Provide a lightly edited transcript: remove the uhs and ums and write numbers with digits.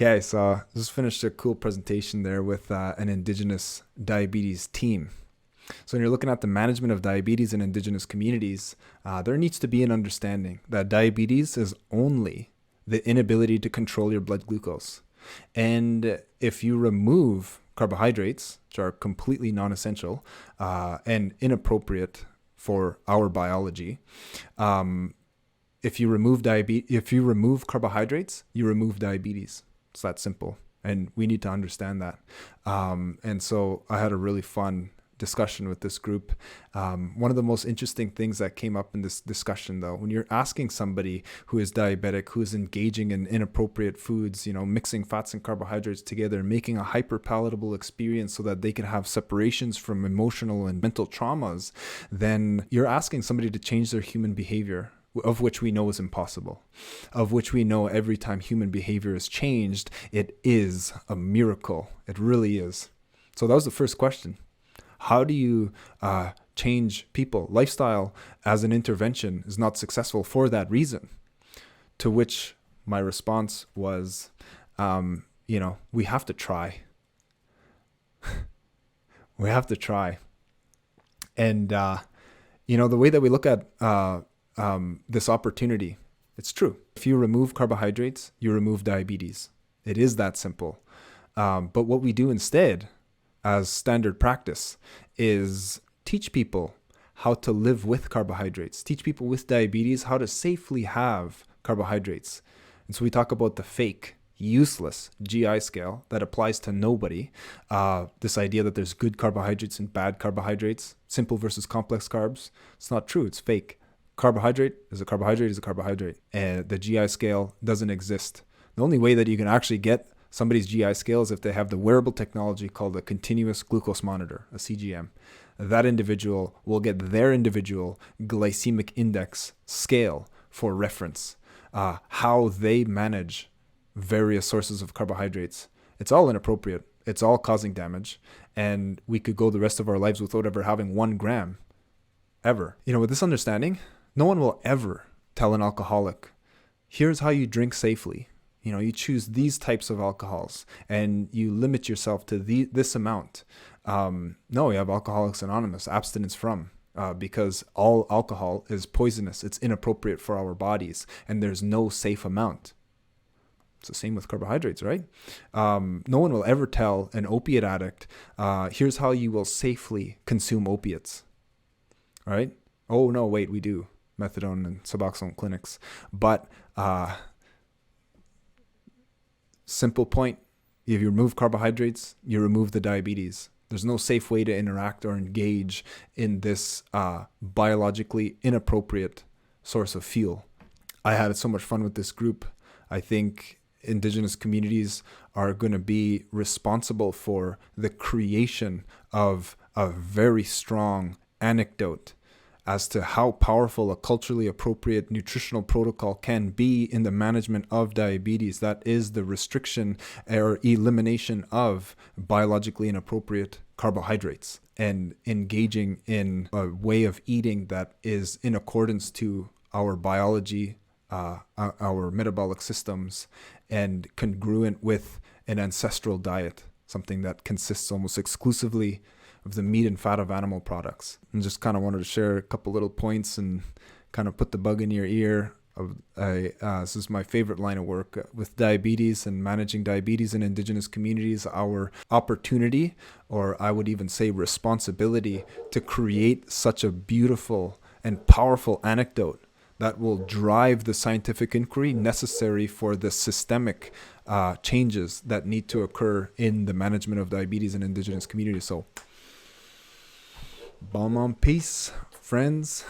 Okay, so just finished a cool presentation there with an indigenous diabetes team. So when you're looking at the management of diabetes in indigenous communities, there needs to be an understanding that diabetes is only the inability to control your blood glucose. And if you remove carbohydrates, which are completely non-essential and inappropriate for our biology, if you remove carbohydrates, you remove diabetes. It's that simple, and we need to understand that. And so I had a really fun discussion with this group. One of the most interesting things that came up in this discussion, though, when you're asking somebody who is diabetic, who is engaging in inappropriate foods, mixing fats and carbohydrates together, making a hyper palatable experience so that they can have separations from emotional and mental traumas, then you're asking somebody to change their human behavior, of which we know is impossible, of which we know every time human behavior is changed, it is a miracle. It really is. So that was the first question. How do you change people? Lifestyle as an intervention is not successful for that reason. To which my response was, we have to try. We have to try. And, the way that we look at this opportunity, it's true. If you remove carbohydrates, you remove diabetes. It is that simple. But what we do instead, as standard practice, is teach people how to live with carbohydrates, teach people with diabetes how to safely have carbohydrates. And so we talk about the fake, useless GI scale that applies to nobody. This idea that there's good carbohydrates and bad carbohydrates, simple versus complex carbs. It's not true. It's fake. Carbohydrate is a carbohydrate is a carbohydrate. And the GI scale doesn't exist. The only way that you can actually get somebody's GI scale is if they have the wearable technology called a continuous glucose monitor, a CGM. That individual will get their individual glycemic index scale for reference, how they manage various sources of carbohydrates. It's all inappropriate. It's all causing damage. And we could go the rest of our lives without ever having 1 gram, ever. With this understanding, no one will ever tell an alcoholic, here's how you drink safely. You choose these types of alcohols and you limit yourself to this amount. No, we have Alcoholics Anonymous, abstinence from, because all alcohol is poisonous. It's inappropriate for our bodies and there's no safe amount. It's the same with carbohydrates, right? No one will ever tell an opiate addict, here's how you will safely consume opiates, right? Oh, no, wait, we do. Methadone and Suboxone clinics. But simple point, if you remove carbohydrates, you remove the diabetes. There's no safe way to interact or engage in this biologically inappropriate source of fuel. I had so much fun with this group. I think indigenous communities are going to be responsible for the creation of a very strong anecdote as to how powerful a culturally appropriate nutritional protocol can be in the management of diabetes. That is the restriction or elimination of biologically inappropriate carbohydrates and engaging in a way of eating that is in accordance to our biology, our metabolic systems, and congruent with an ancestral diet, something that consists almost exclusively of the meat and fat of animal products. And just kind of wanted to share a couple little points and kind of put the bug in your ear. This is my favorite line of work with diabetes and managing diabetes in indigenous communities. Our opportunity, or I would even say responsibility, to create such a beautiful and powerful anecdote that will drive the scientific inquiry necessary for the systemic changes that need to occur in the management of diabetes in indigenous communities. So, bomb on peace, friends.